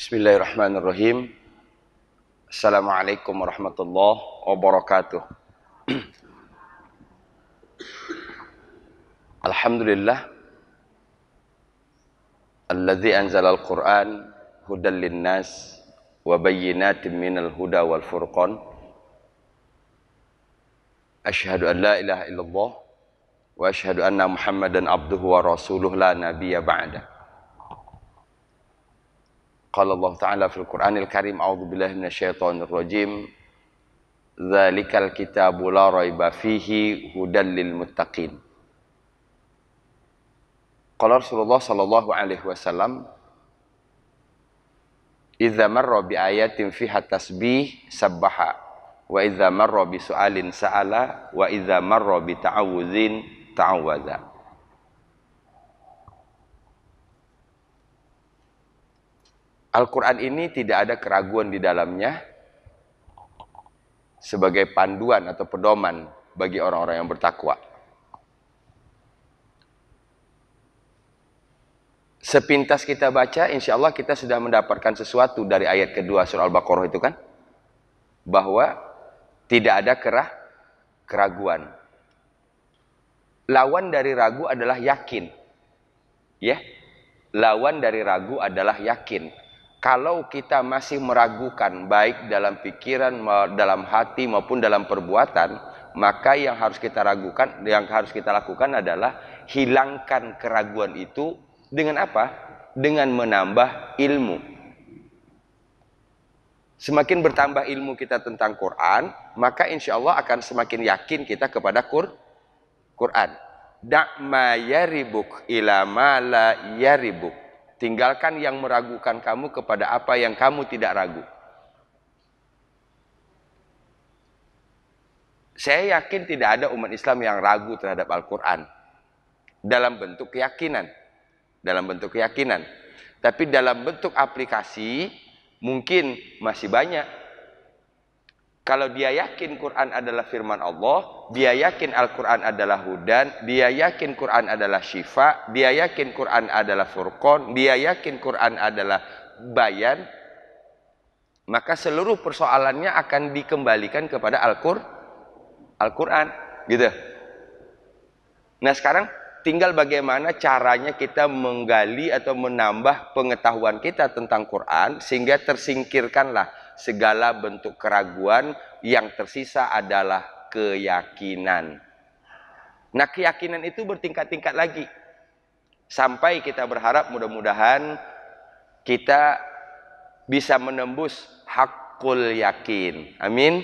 Bismillahirrahmanirrahim. Assalamualaikum warahmatullahi wabarakatuh. Alhamdulillah alladzi anzalal Qur'an hudan linnas wa bayyinatin minal huda wal furqan. Asyhadu an la ilaha illallah wa asyhadu anna Muhammadan abduhu wa rasuluhu la nabiyya ba'da. Qala Allah Ta'ala fil Qur'anil Karim, a'udzu billahi minasyaitonir rajim. Dzalikal kitabu la raiba fihi hudan lil muttaqin. Qala Rasulullah sallallahu alaihi wasallam, idza marra bi ayatin fiha tasbih sabbaha wa idza marra bi su'alin sa'ala wa idza marra bi ta'awudzin ta'awadza. Al-Quran ini tidak ada keraguan di dalamnya sebagai panduan atau pedoman bagi orang-orang yang bertakwa. Sepintas kita baca, insya Allah kita sudah mendapatkan sesuatu dari ayat kedua surah Al-Baqarah itu kan, bahwa tidak ada keraguan. Lawan dari ragu adalah yakin. Ya, lawan dari ragu adalah yakin. Kalau kita masih meragukan baik dalam pikiran, dalam hati maupun dalam perbuatan, maka yang harus kita ragukan, yang harus kita lakukan adalah hilangkan keraguan itu dengan apa? Dengan menambah ilmu. Semakin bertambah ilmu kita tentang Quran, maka insya Allah akan semakin yakin kita kepada Quran. Da'ma yaribuk ila ma la yaribuk. Tinggalkan yang meragukan kamu kepada apa yang kamu tidak ragu. Saya yakin tidak ada umat Islam yang ragu terhadap Al-Quran. Dalam bentuk keyakinan. Tapi dalam bentuk aplikasi, mungkin masih banyak. Kalau dia yakin Quran adalah firman Allah, dia yakin Al-Quran adalah hudan, dia yakin Quran adalah syifa, dia yakin Quran adalah furqan, dia yakin Quran adalah bayan, maka seluruh persoalannya akan dikembalikan kepada Al-Quran. Gitu. Nah sekarang tinggal bagaimana caranya kita menggali atau menambah pengetahuan kita tentang Quran, sehingga tersingkirkanlah segala bentuk keraguan, yang tersisa adalah keyakinan. Nah, keyakinan itu bertingkat-tingkat lagi. Sampai kita berharap mudah-mudahan kita bisa menembus hakul yakin. Amin.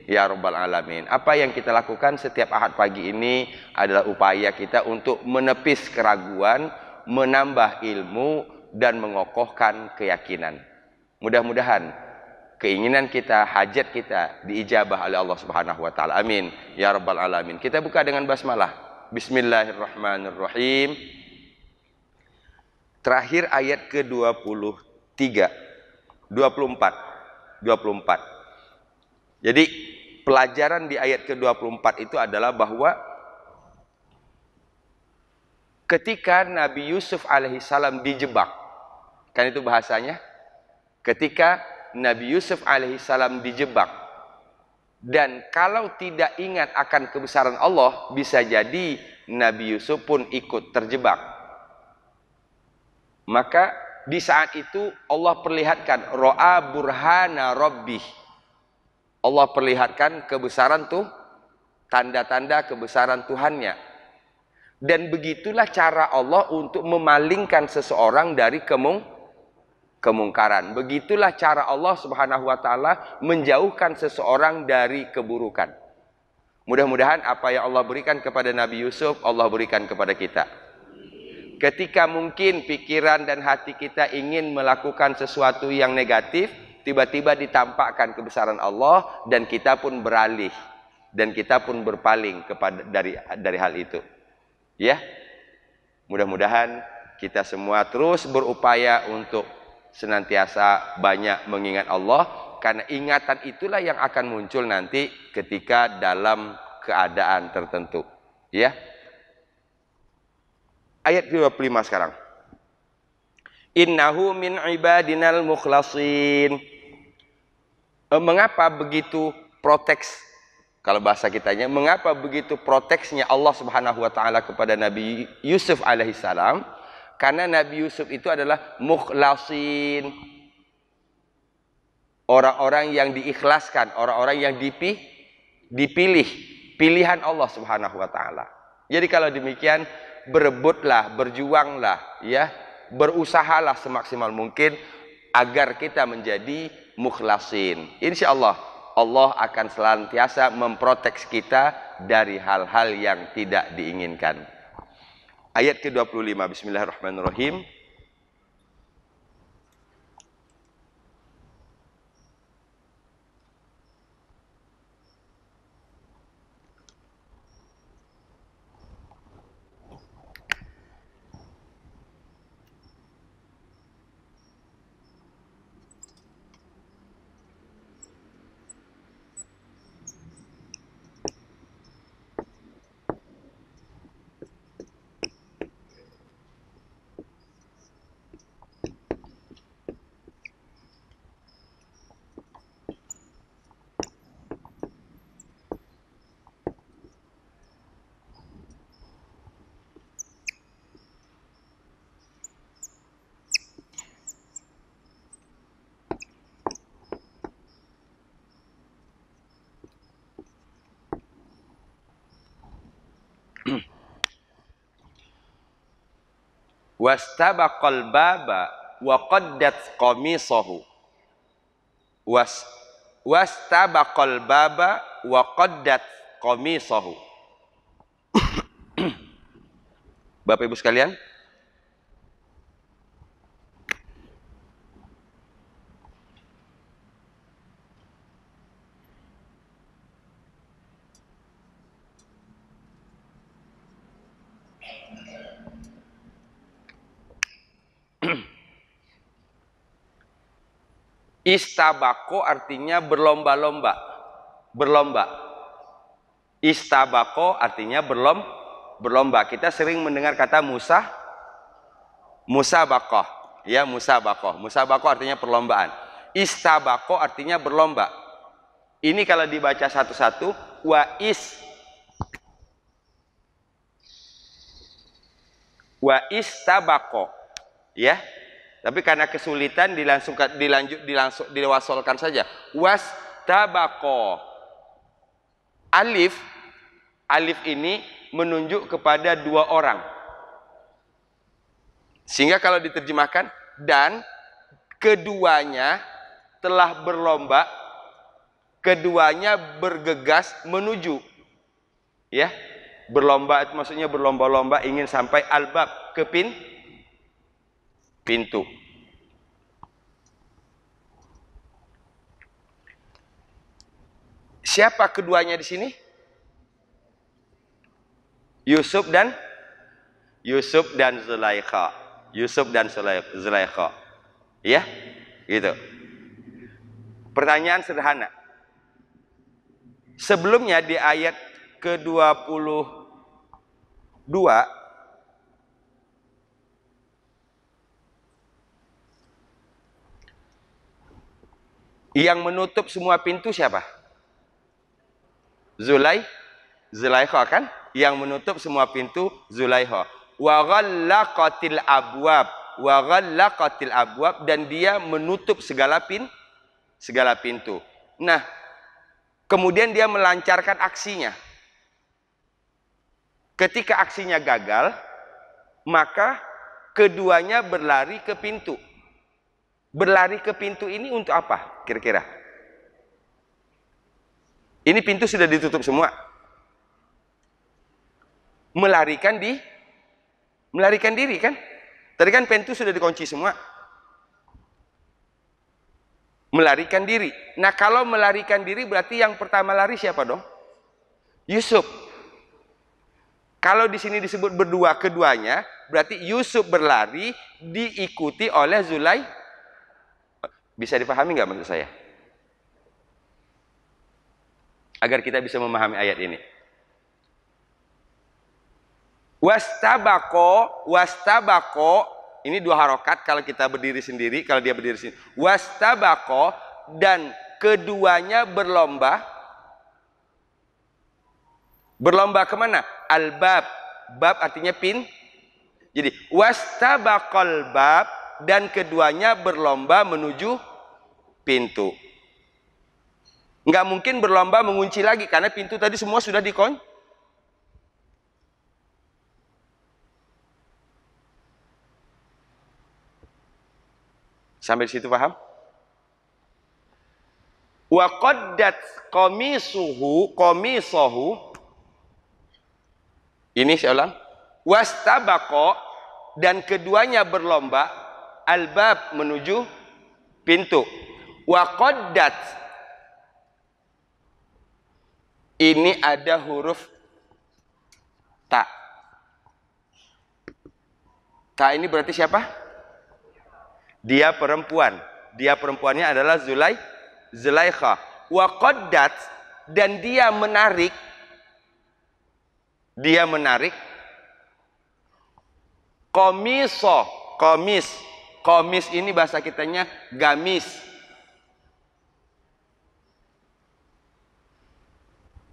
Ya Rabbal Alamin. Apa yang kita lakukan setiap Ahad pagi ini adalah upaya kita untuk menepis keraguan, menambah ilmu, dan mengokohkan keyakinan. Mudah-mudahan keinginan kita, hajat kita diijabah oleh Allah Subhanahu wa taala. Amin ya Rabbal Alamin. Kita buka dengan basmalah. Bismillahirrahmanirrahim. Terakhir ayat ke-23, 24. Jadi pelajaran di ayat ke-24 itu adalah bahwa ketika Nabi Yusuf alaihissalam dijebak, kan itu bahasanya, ketika Nabi Yusuf alaihissalam dijebak, dan kalau tidak ingat akan kebesaran Allah, bisa jadi Nabi Yusuf pun ikut terjebak. Maka di saat itu Allah perlihatkan ro'a burhana rabbih. Allah perlihatkan kebesaran tuh, tanda-tanda kebesaran Tuhannya. Dan begitulah cara Allah untuk memalingkan seseorang dari kemungkaran. Begitulah cara Allah Subhanahu wa taala menjauhkan seseorang dari keburukan. Mudah-mudahan apa yang Allah berikan kepada Nabi Yusuf, Allah berikan kepada kita. Ketika mungkin pikiran dan hati kita ingin melakukan sesuatu yang negatif, tiba-tiba ditampakkan kebesaran Allah, dan kita pun beralih, dan kita pun berpaling kepada dari hal itu. Ya. Mudah-mudahan kita semua terus berupaya untuk senantiasa banyak mengingat Allah, karena ingatan itulah yang akan muncul nanti ketika dalam keadaan tertentu. Ya. Ayat 25 sekarang. Innahu min ibadinal mukhlasin. Mengapa begitu proteks, kalau bahasa kitanya, mengapa begitu proteksnya Allah Subhanahu wa taala kepada Nabi Yusuf alaihissalam? Karena Nabi Yusuf itu adalah mukhlasin, orang-orang yang diikhlaskan, orang-orang yang dipilih, pilihan Allah Subhanahu wa taala. Jadi kalau demikian, berebutlah, berjuanglah, ya, berusahalah semaksimal mungkin agar kita menjadi mukhlasin. Insya Allah, Allah akan senantiasa memprotek kita dari hal-hal yang tidak diinginkan. Ayat ke-25, bismillahirrahmanirrahim. Wastabaqal baba wa qaddat qamisahu. Wastabaqal baba wa qaddat qamisahu. Bapak Ibu sekalian, istabako artinya berlomba-lomba. Berlomba. Istabako artinya berlomba. Kita sering mendengar kata musabakoh. Ya, musabakoh. Musabakoh artinya perlombaan. Istabako artinya berlomba. Ini kalau dibaca satu-satu, wa istabako. Ya. Tapi karena kesulitan diwasolkan saja. Wastabaqo. Alif ini menunjuk kepada dua orang. Sehingga kalau diterjemahkan, dan keduanya telah berlomba, keduanya bergegas menuju. Ya. Berlomba itu maksudnya berlomba-lomba ingin sampai albab, ke pintu. Siapa keduanya di sini? Yusuf dan Zulaikha. Yusuf dan Zulaikha. Ya, gitu. Pertanyaan sederhana. Sebelumnya di ayat ke-22 yang menutup semua pintu siapa? Zulaikha kan? Yang menutup semua pintu Zulaikha. Wa ghallaqatil abwab, dan dia menutup segala pintu. Nah, kemudian dia melancarkan aksinya. Ketika aksinya gagal, maka keduanya berlari ke pintu. Berlari ke pintu ini untuk apa kira-kira? Ini pintu sudah ditutup semua. Melarikan diri kan? Tadi kan pintu sudah dikunci semua. Melarikan diri. Nah, kalau melarikan diri berarti yang pertama lari siapa dong? Yusuf. Kalau di sini disebut berdua keduanya, berarti Yusuf berlari diikuti oleh Zulaikha. Bisa dipahami nggak maksud saya? Agar kita bisa memahami ayat ini. Wastabaqo, Ini 2 harokat kalau kita berdiri sendiri, kalau dia berdiri sendiri. Wastabaqo, dan keduanya berlomba. Berlomba kemana? Al-bab. Bab artinya Jadi wastabaqal bab, dan keduanya berlomba menuju pintu. Nggak mungkin berlomba mengunci lagi, karena pintu tadi semua sudah dikunci. Sampai di situ paham? Wa qaddat qamisahu. Ini saya ulang. Wastabaqo, dan keduanya berlomba albab menuju pintu. Wa qaddat, ini ada huruf ta. Ta ini berarti siapa? Dia perempuan. Dia perempuannya adalah Zulaikha. Wa qaddat, dan dia menarik. Dia menarik komis ini bahasa kitanya gamis.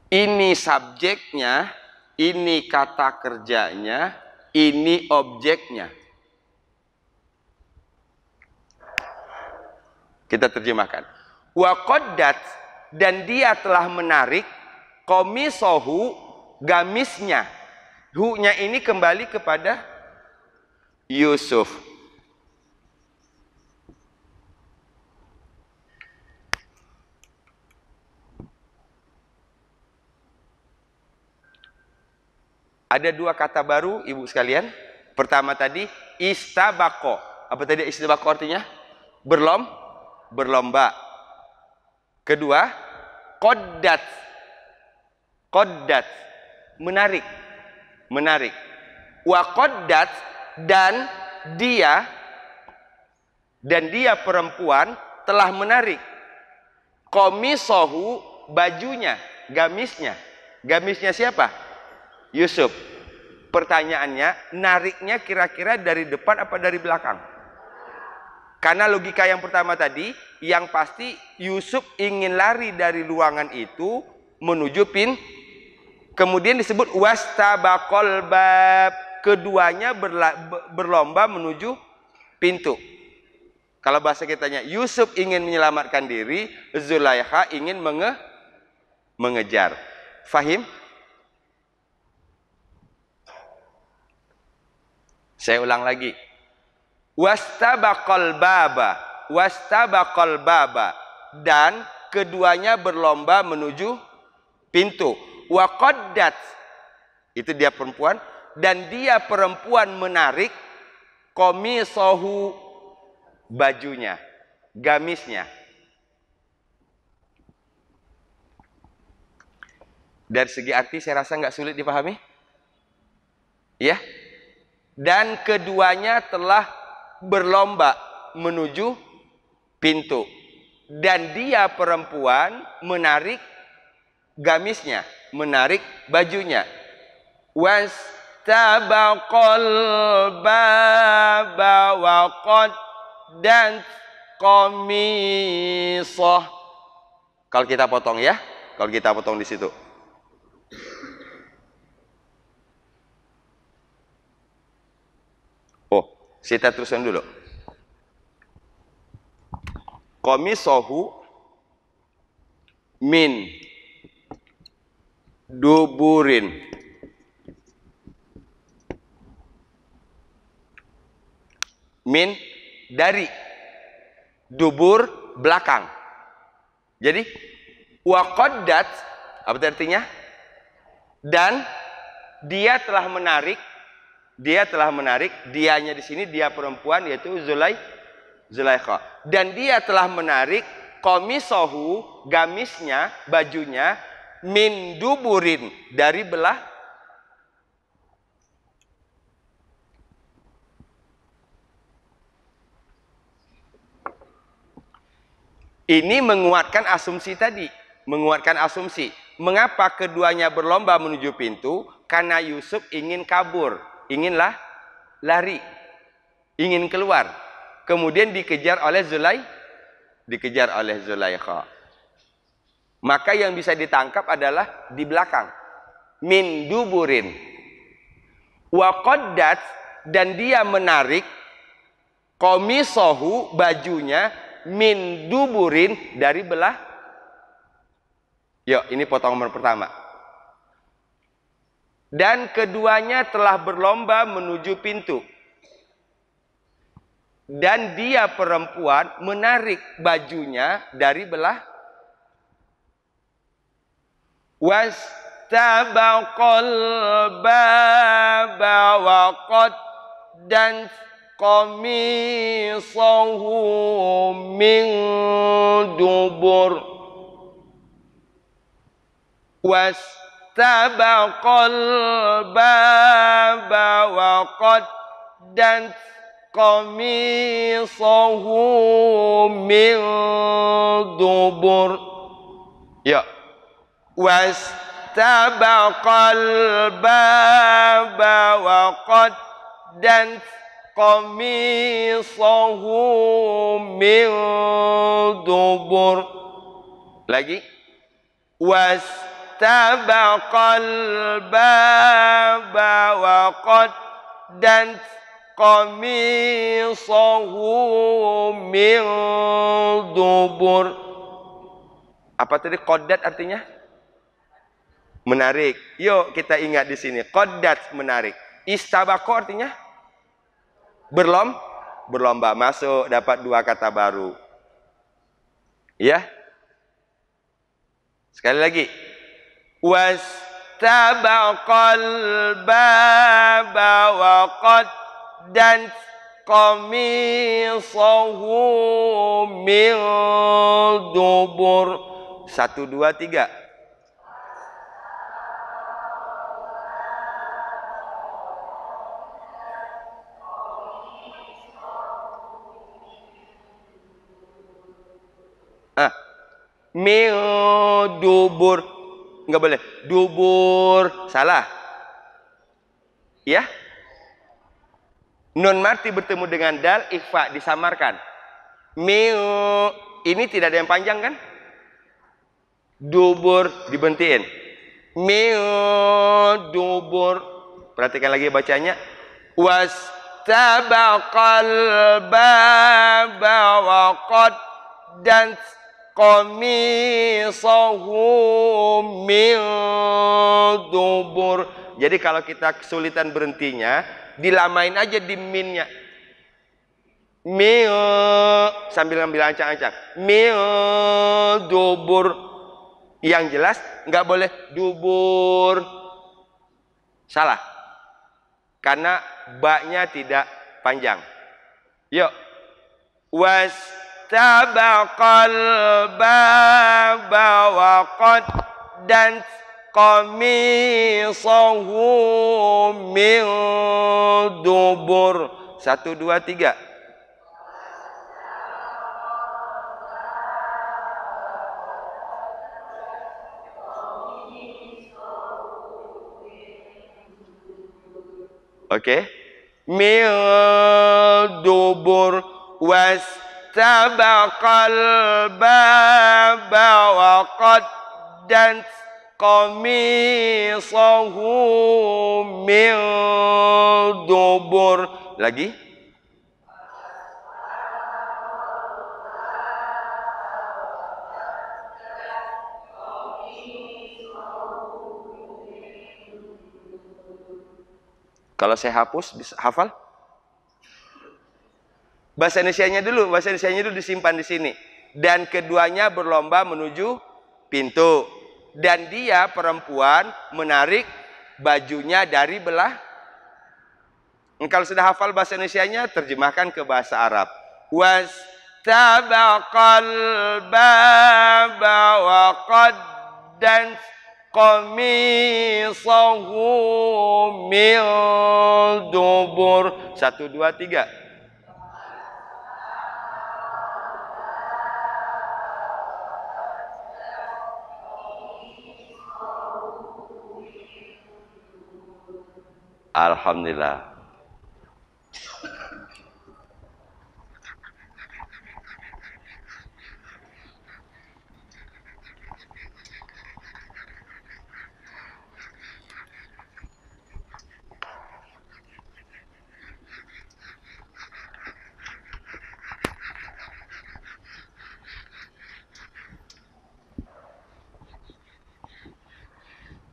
Ini subjeknya, ini kata kerjanya, ini objeknya. Kita terjemahkan. Wa qaddat, dan dia telah menarik komisohu, gamisnya. Hu-nya ini kembali kepada Yusuf. Ada 2 kata baru ibu sekalian. Pertama tadi istabaqo. Apa tadi istabaqo artinya? Berlomba. Kedua qaddat. Menarik. Wa qaddat, dan dia perempuan telah menarik komisohu, bajunya, gamisnya. Gamisnya siapa? Yusuf. Pertanyaannya, nariknya kira-kira dari depan apa dari belakang? Karena logika yang pertama tadi, yang pasti Yusuf ingin lari dari ruangan itu menuju kemudian disebut wastabaqal bab, keduanya berlomba menuju pintu. Kalau bahasa kitanya, Yusuf ingin menyelamatkan diri, Zulaikha ingin mengejar. Fahim? Saya ulang lagi. Wastabaqal baba, dan keduanya berlomba menuju pintu. Wa qaddat, itu dia perempuan, dan dia perempuan menarik komisohu, bajunya, gamisnya. Dari segi arti saya rasa nggak sulit dipahami, ya. Dan keduanya telah berlomba menuju pintu, dan dia perempuan menarik gamisnya, menarik bajunya. Wastabaqal baba wa qaddat qamisah. Kalau kita potong ya, kalau kita potong di situ. Oh, kita teruskan dulu. Qamisahu min duburin, min dari, dubur belakang. Jadi wa qaddat apa artinya? Dan dia telah menarik, dianya di sini dia perempuan yaitu Zulaikha. Dan dia telah menarik komisohu, gamisnya, bajunya, min duburin, dari belah. Ini menguatkan asumsi tadi, menguatkan asumsi. Mengapa keduanya berlomba menuju pintu? Karena Yusuf ingin kabur, inginlah lari. ingin keluar. Kemudian dikejar oleh Zulaikha. Maka yang bisa ditangkap adalah di belakang. Min duburin. Wa qaddat, dan dia menarik qamisahu, bajunya, min duburin, dari belah. Yuk, ini potongan pertama. Dan keduanya telah berlomba menuju pintu. Dan dia perempuan menarik bajunya dari belah. Wastabaqal baba wa qaddan qamisahu min dubur. Wastabaqal baba wa qaddan qamisahu min dubur. Ya. Wastabaqal baba wa qaddan qamisahu min dubur. Lagi. Wastabaqal baba wa qaddan qamisahu min dubur. Apa tadi qaddat artinya? Menarik. Yuk kita ingat di sini. Qaddat, menarik. Istabaqo artinya berlomba. Masuk, dapat 2 kata baru. Ya. Sekali lagi. Wastabaqal baba wa qaddan qamisahu min dubur. 1, 2, 3. Min dubur. Enggak boleh. Dubur. Salah. Ya. Nun marti bertemu dengan dal, ikhfa, disamarkan. Min. Ini tidak ada yang panjang kan? Dubur dibentiin. Min dubur. Perhatikan lagi bacanya. Wastabaqal baba wa qaddan qamisahu min dubur. Jadi kalau kita kesulitan berhentinya, dilamain aja di minnya. Min, sambil ngambil ancang-ancang. Min dubur. Yang jelas nggak boleh dubur. Salah. Karena baknya tidak panjang. Yuk. Wastabaqal baba wa qaddan qamisahu min dubur. 1, 2, 3. Oke. Min dubur. Wastabaqal baba wa qaddan qamisahu min dubur. Lagi. Kalau saya hapus, bisa hafal? Bahasa Indonesianya dulu disimpan di sini. Dan keduanya berlomba menuju pintu. Dan dia perempuan menarik bajunya dari belah. Kalau sudah hafal bahasa Indonesianya, terjemahkan ke bahasa Arab. Wastabaqal baba wa qaddan qamisahu min dubur. 1, 2, 3. Alhamdulillah.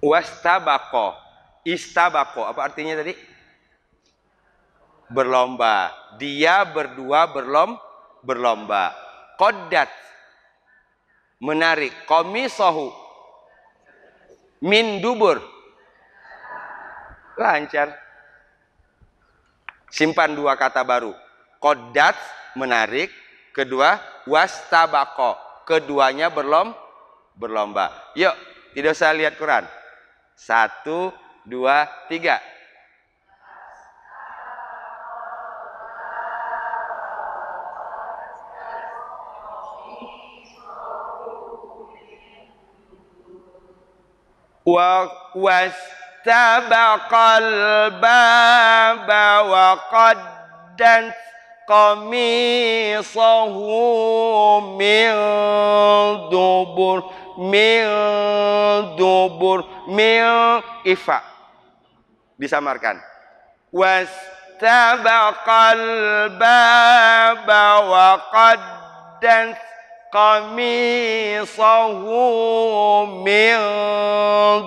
Wastabaqo. Istabaqo. Apa artinya tadi? Berlomba. Dia berdua berlomba. Qaddat. Menarik. Qamisahu. Min dubur. Lancar. Simpan dua kata baru. Qaddat, menarik. Kedua, wastabaqo. Keduanya berlomba. Yuk, tidak usah lihat Quran. 1, 2, 3. Wastabaqal baba wa qaddat qamisahu min dubur min ifa. Disamarkan. Wastabaqal baba wa qaddat qamisahu min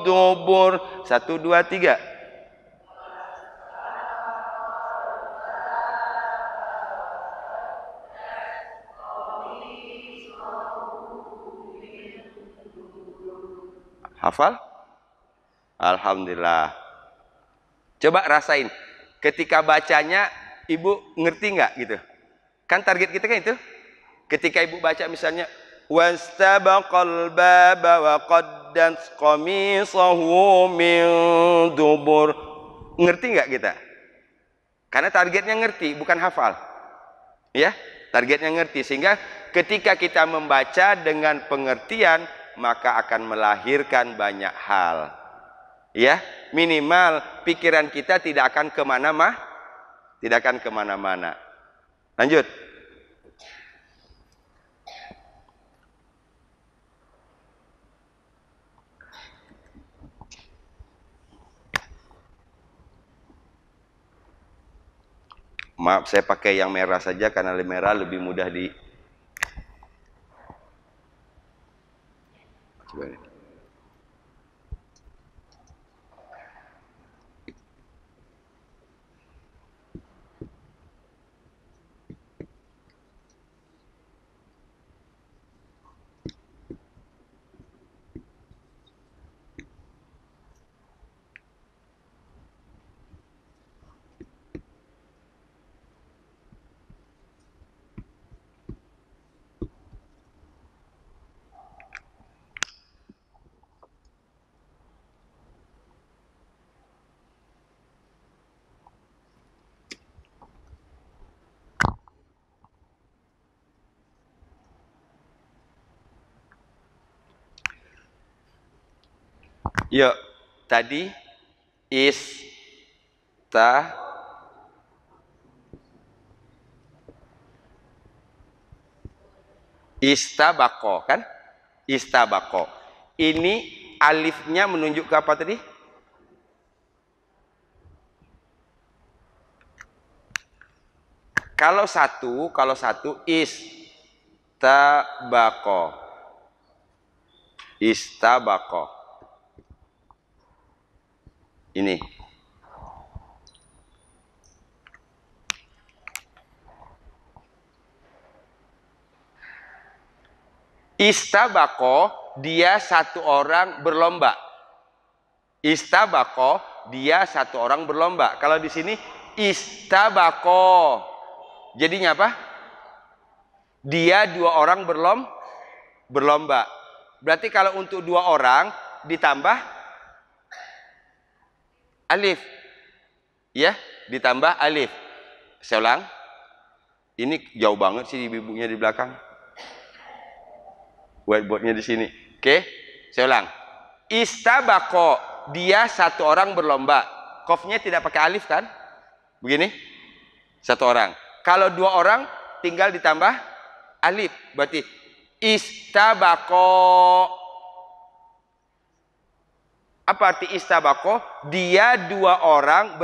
dubur. 1, 2, 3. Hafal? Alhamdulillah. Coba rasain. Ketika bacanya, ibu ngerti nggak gitu? Kan target kita kan itu. Ketika ibu baca misalnya, wastabaqal baba wa qaddat qamisahu min dubur. Ngerti nggak kita? Karena targetnya ngerti, bukan hafal. Ya, targetnya ngerti. Sehingga ketika kita membaca dengan pengertian, maka akan melahirkan banyak hal. Ya, minimal pikiran kita tidak akan kemana-mana. Lanjut. Maaf, saya pakai yang merah saja karena merah lebih mudah di. Coba ini. Yuk, tadi istabaqo kan? Istabaqo. Ini alifnya menunjuk ke apa tadi? Kalau satu istabaqo. Istabaqo. Ini. Istabaqo, dia satu orang berlomba. Istabaqo, dia satu orang berlomba. Kalau di sini istabaqo. Jadinya apa? Dia dua orang berlomba. Berarti kalau untuk dua orang ditambah alif. Ya, ditambah alif. Saya ulang. Ini jauh banget sih ibunya di belakang. Whiteboardnya di sini. Oke, saya ulang. Istabaqo, dia satu orang berlomba. Qafnya tidak pakai alif kan? Begini. Satu orang. Kalau dua orang tinggal ditambah alif. Berarti istabaqo. Apa arti istabaqo? Dia dua orang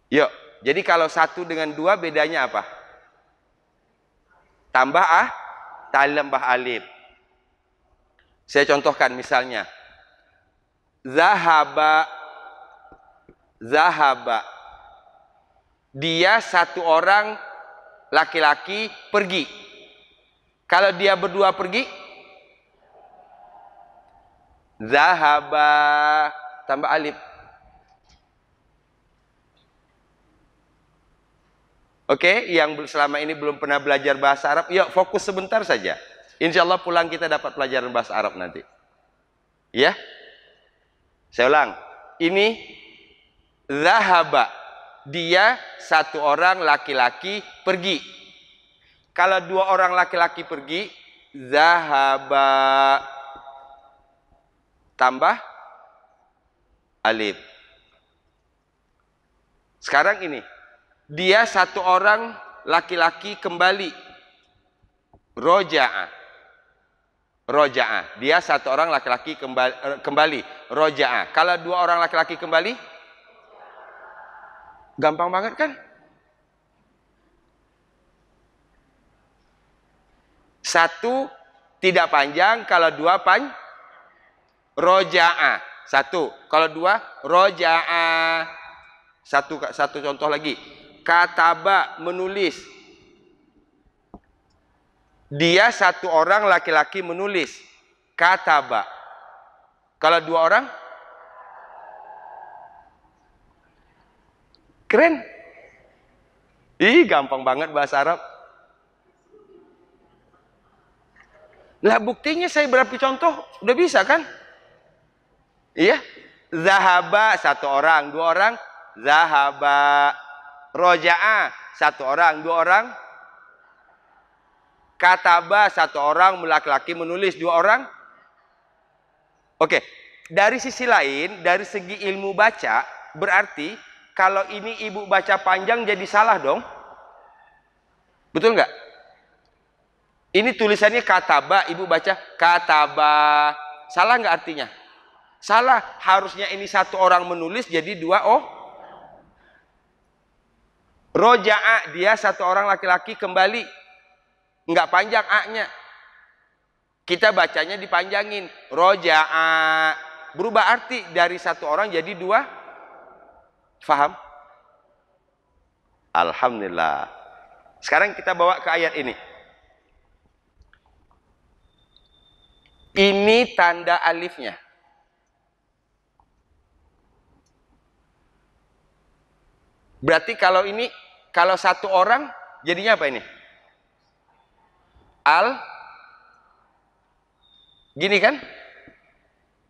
Yuk, jadi kalau satu dengan dua bedanya apa? Tambah tambah alif. Saya contohkan misalnya. Zahaba. Zahaba. Dia satu orang laki-laki pergi. Kalau dia berdua pergi, zahaba tambah alif. Oke, yang selama ini belum pernah belajar bahasa Arab, yuk fokus sebentar saja. Insya Allah pulang kita dapat pelajaran bahasa Arab nanti. Ya, saya ulang. Ini zahaba, dia satu orang laki-laki pergi. Kalau dua orang laki-laki pergi, zahaba tambah alif. Sekarang ini, dia satu orang laki-laki kembali, roja'a. Roja'a, dia satu orang laki-laki kembali, roja'a. Kalau dua orang laki-laki kembali, gampang banget kan? Satu tidak panjang, kalau dua roja'a. Satu, kalau dua roja'a. Satu contoh lagi. Kataba, menulis. Dia satu orang laki-laki menulis. Kataba. Kalau dua orang? Keren. Ih, gampang banget bahasa Arab. Lah buktinya saya berapa contoh, udah bisa kan? Iya. Zahaba, satu orang, dua orang. Zahaba. Roja'a, satu orang, dua orang. Kataba, satu orang laki-laki menulis, dua orang. Oke, dari sisi lain, dari segi ilmu baca, berarti kalau ini ibu baca panjang jadi salah dong. Betul nggak? Ini tulisannya kataba, ibu baca kataba. Salah nggak artinya? Salah, harusnya ini satu orang menulis jadi dua Roja'a, dia satu orang laki-laki kembali. Nggak panjang A-nya. Kita bacanya dipanjangin. Roja'a. Berubah arti dari satu orang jadi dua. Faham? Alhamdulillah. Sekarang kita bawa ke ayat ini. Ini tanda alifnya. Berarti kalau ini, kalau satu orang, jadinya apa ini? Al, gini kan?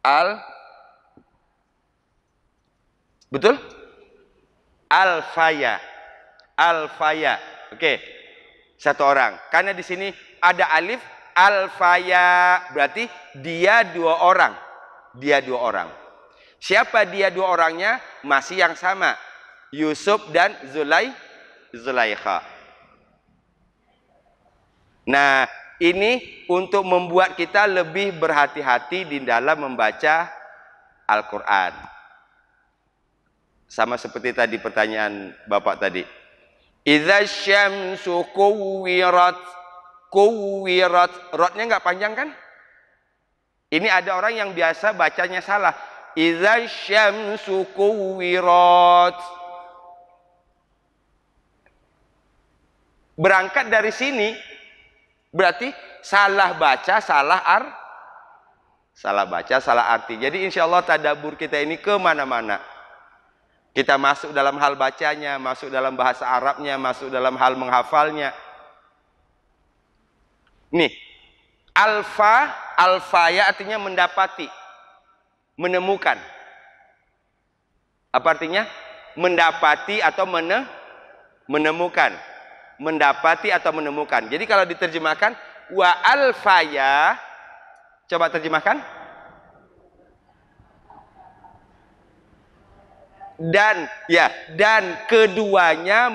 Al, betul? Al-faya, al-faya. Oke, satu orang. Karena di sini ada alif, al-faya, berarti dia dua orang. Dia dua orang. Siapa dia dua orangnya? Masih yang sama. Yusuf dan Zulaikha. Nah, ini untuk membuat kita lebih berhati-hati di dalam membaca Al-Quran. Sama seperti tadi pertanyaan Bapak tadi. Idza syamsu kuwirat. Kuwirat. Rotnya nggak panjang kan? Ini ada orang yang biasa bacanya salah. Idza syamsu kuwirat. Berangkat dari sini, berarti salah baca, salah baca, salah arti. Jadi insya Allah tadabbur kita ini kemana-mana. Kita masuk dalam hal bacanya, masuk dalam bahasa Arabnya, masuk dalam hal menghafalnya. Nih, alfaya artinya mendapati, menemukan. Apa artinya? Mendapati atau menemukan. Mendapati atau menemukan. Jadi kalau diterjemahkan wa alfaya, coba terjemahkan. Dan keduanya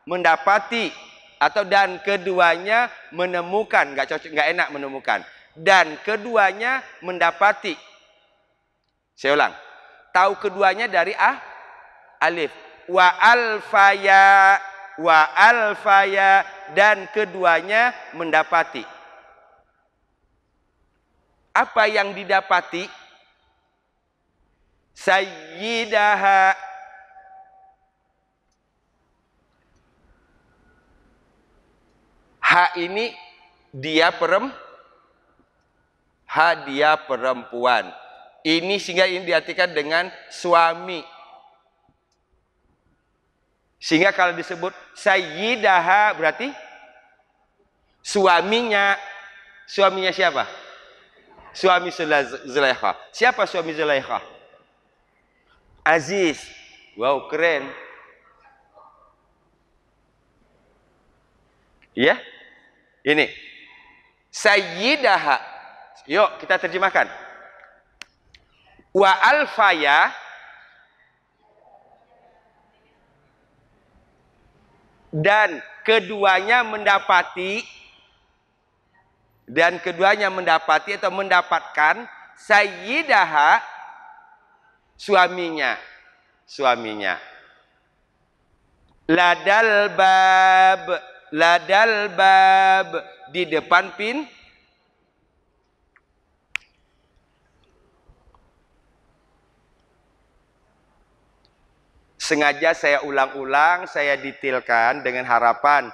mendapati atau dan keduanya menemukan, nggak cocok, nggak enak menemukan. Dan keduanya mendapati. Saya ulang. Tahu keduanya dari alif. Wa alfaya. Wa alfaya, dan keduanya mendapati. Apa yang didapati? Sayyidaha. Ha ini dia perempuan. Ini sehingga ini diartikan dengan suami. Sehingga kalau disebut sayyidaha berarti suaminya. Suaminya siapa? Suami Zulaikha. Siapa suami Zulaikha? Aziz. Wow, keren. Ya. Ini. Sayyidaha. Yuk kita terjemahkan. Wa alfaya dan keduanya mendapati atau mendapatkan sayyidaha suaminya ladal bab di depan sengaja saya ulang-ulang, saya detailkan dengan harapan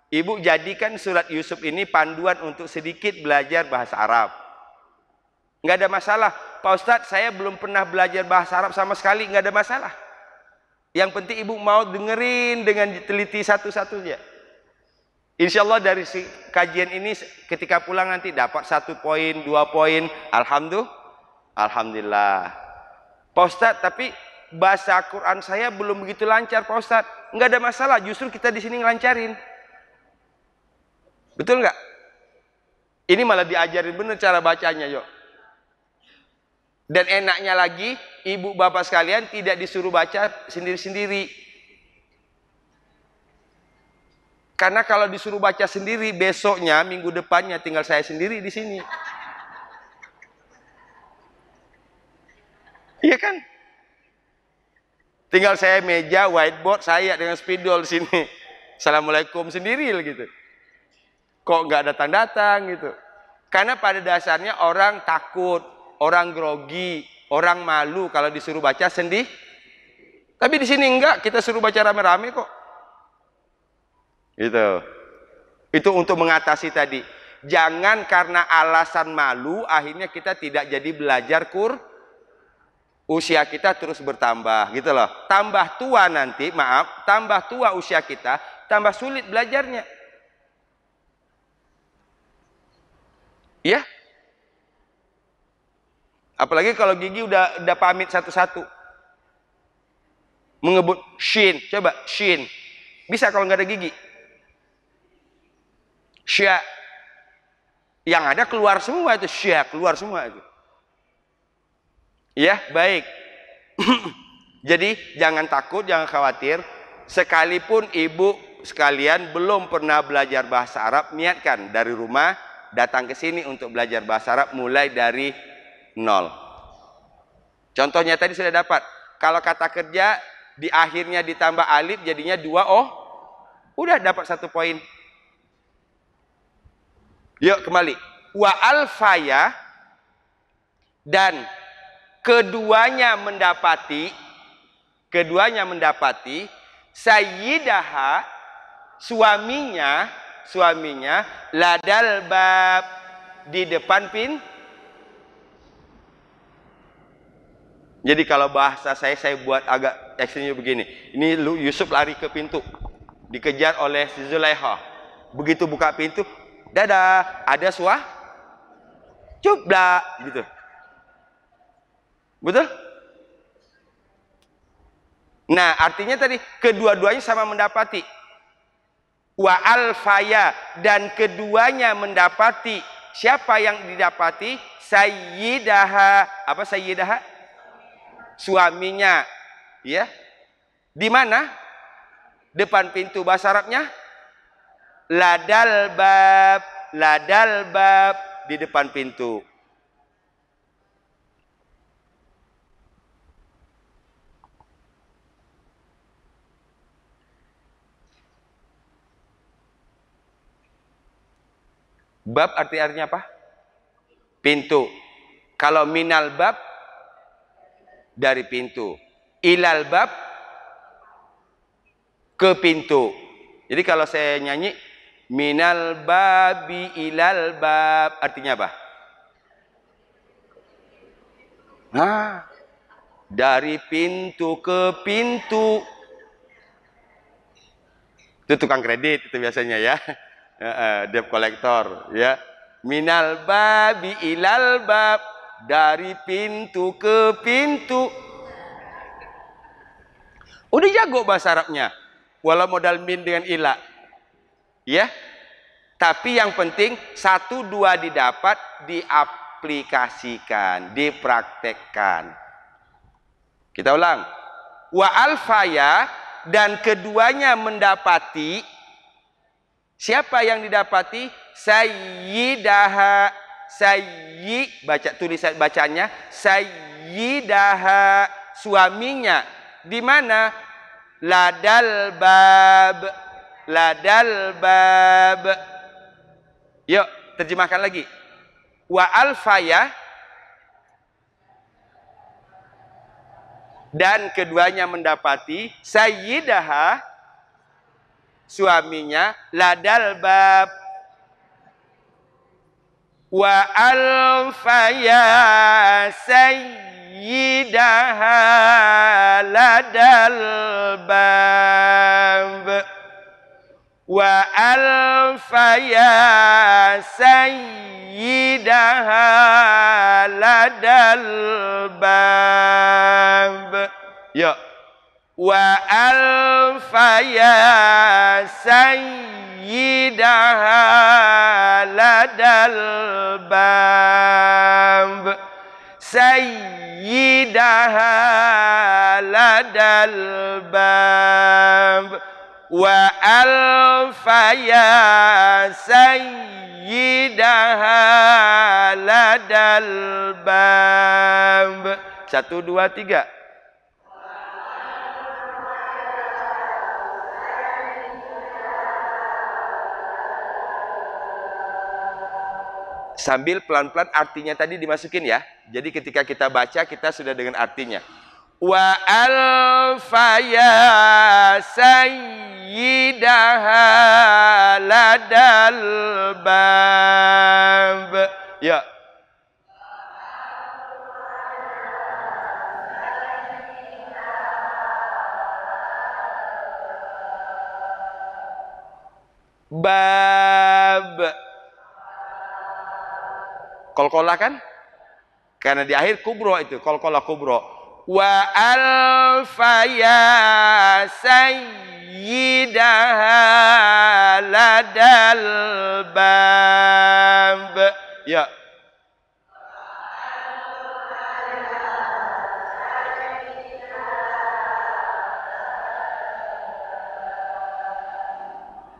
Ibu jadikan surat Yusuf ini panduan untuk sedikit belajar bahasa Arab. Nggak ada masalah. Pak Ustadz, saya belum pernah belajar bahasa Arab sama sekali. Nggak ada masalah. Yang penting ibu mau dengerin dengan teliti satu-satunya. Insya Allah dari kajian ini ketika pulang nanti dapat 1 poin, 2 poin. Alhamdulillah. Pak Ustadz, tapi bahasa Quran saya belum begitu lancar Pak Ustadz. Nggak ada masalah. Justru kita di sini ngelancarin. Betul nggak? Ini malah diajarin bener cara bacanya, yuk. Dan enaknya lagi, ibu bapak sekalian tidak disuruh baca sendiri-sendiri. Karena kalau disuruh baca sendiri, besoknya, minggu depannya tinggal saya sendiri di sini. Iya kan? Tinggal saya meja, whiteboard, saya dengan spidol sini. Assalamualaikum sendiri gitu. Kok nggak datang-datang gitu. Karena pada dasarnya orang takut, orang grogi, orang malu kalau disuruh baca sendiri. Tapi di sini enggak, kita suruh baca rame-rame kok. Gitu. Itu untuk mengatasi tadi. Jangan karena alasan malu akhirnya kita tidak jadi belajar usia kita terus bertambah gitu loh. Tambah tua nanti, tambah tua usia kita, tambah sulit belajarnya. Ya, apalagi kalau gigi udah pamit satu-satu, mengebut shin, coba shin, bisa kalau nggak ada gigi, sya, yang ada keluar semua itu sya, keluar semua itu. Ya, baik. Jadi jangan takut, jangan khawatir. Sekalipun ibu sekalian belum pernah belajar bahasa Arab, niatkan dari rumah datang ke sini untuk belajar bahasa Arab mulai dari 0. Contohnya tadi sudah dapat. Kalau kata kerja di akhirnya ditambah alif jadinya 2 oh. Udah dapat 1 poin. Yuk kembali. Wa alfaya dan keduanya mendapati sayyidaha suaminya ladal bab di depan Jadi kalau bahasa saya buat agak ekstrimnya begini. Ini Yusuf lari ke pintu, dikejar oleh si Zulaikha. Begitu buka pintu, dadah, ada cubla gitu. Betul? Nah, artinya tadi kedua-duanya sama mendapati. Wa alfaya dan keduanya mendapati. Siapa yang didapati? Sayyidaha. Apa sayyidaha? Suaminya. Ya. Di mana? Depan pintu. Bahasa Arabnya ladal bab di depan pintu. Bab artinya apa? pintu. Kalau minal bab, dari pintu. Ilal bab, ke pintu. Jadi kalau saya nyanyi, minal babi ilal bab, artinya apa? Nah, dari pintu ke pintu. Itu tukang kredit itu biasanya ya. Debt collector ya. Minal babi ilal bab, dari pintu ke pintu. Udah jago bahasa Arabnya. Walau modal min dengan ila. Ya. Tapi yang penting 1 2 didapat, diaplikasikan, dipraktekkan. Kita ulang. Wa alfaya, dan keduanya mendapati. Siapa yang didapati? Sayyidaha. Baca tulisan bacanya sayyidaha, suaminya. Di mana? Ladal bab. Ladal bab. Yuk, terjemahkan lagi. Wa alfaya, dan keduanya mendapati sayyidaha, suaminya, ladal bab. Wa alfaya sayyidaha ladal bab. Wa alfaya sayyidaha ladal bab. Yuk. Wa alfaya sayyidaha ladal bab. Sayyidaha ladal bab. Wa alfaya sayyidaha ladal bab. 1 2 3. Sambil pelan-pelan artinya tadi dimasukin ya. Jadi ketika kita baca, kita sudah dengan artinya. Wa alfaya sayyidaha ladal bab. Ya. Bab. Qalqalah kan? Karena di akhir kubro itu, qalqalah kubro. Wa alfaya sayyidaha ladal bab. Ya.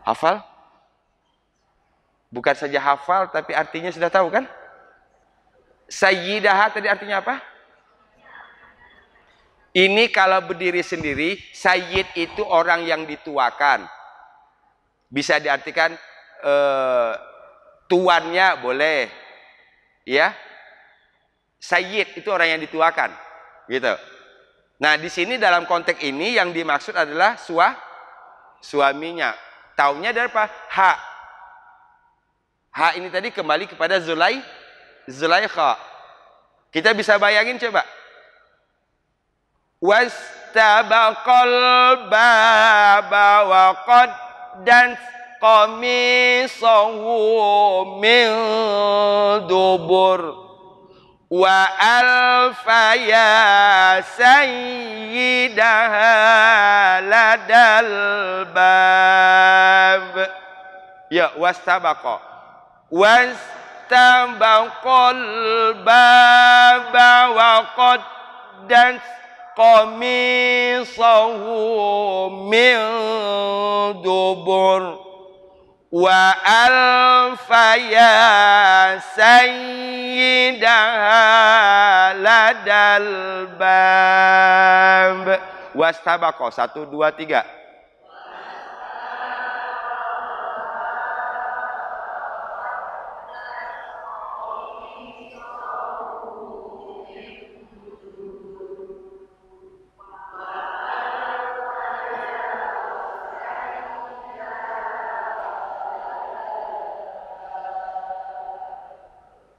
Hafal? Bukan saja hafal, tapi artinya sudah tahu kan? Sayyidaha tadi artinya apa? Ini kalau berdiri sendiri, sayyid itu orang yang dituakan. Bisa diartikan tuannya boleh. Ya. Sayyid itu orang yang dituakan. Gitu. Nah, di sini dalam konteks ini yang dimaksud adalah suaminya. Taunya dari apa? Ha. Ha ini tadi kembali kepada Zulaikha. Kita bisa bayangin coba. Wastabaqal baba wa qaddan qamisahu min dubur wa alfaya sayyidaha ladal bab. Ya, wastabaqa. Wastabaqal baba wa qaddan qamisahu min dubur wa alfaya sayyidaha ladal bab. Wastabaqa 1 2 3.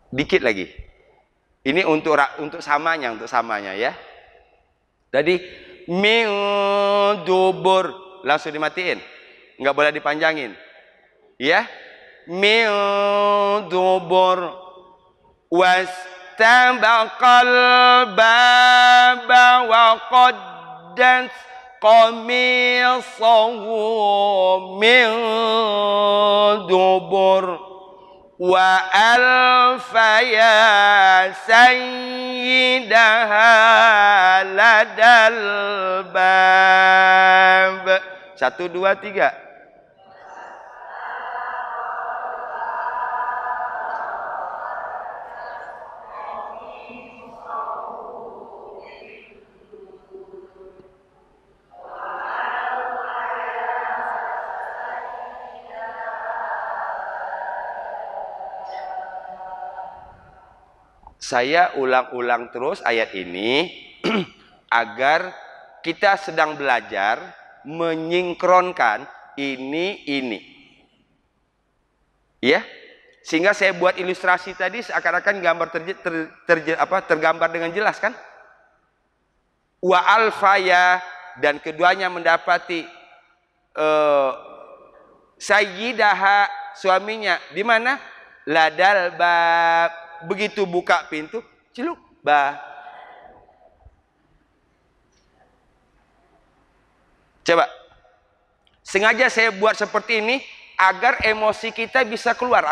Dikit lagi. Ini untuk samanya ya. Tadi min dubur langsung dimatiin. Nggak boleh dipanjangin. Ya. Min dubur wastabaqal baba wa qaddat qamisahu min dubur wa alfaya sayyidaha ladal bab. 1, 2, 3. Saya ulang-ulang terus ayat ini agar kita sedang belajar menyingkronkan ini. Ya. Sehingga saya buat ilustrasi tadi seakan-akan gambar tergambar dengan jelas kan? Wa alfaya, dan keduanya mendapati sayyidaha, suaminya di mana? Ladal bab. Begitu buka pintu, ciluk bah. Coba. Sengaja saya buat seperti ini agar emosi kita bisa keluar,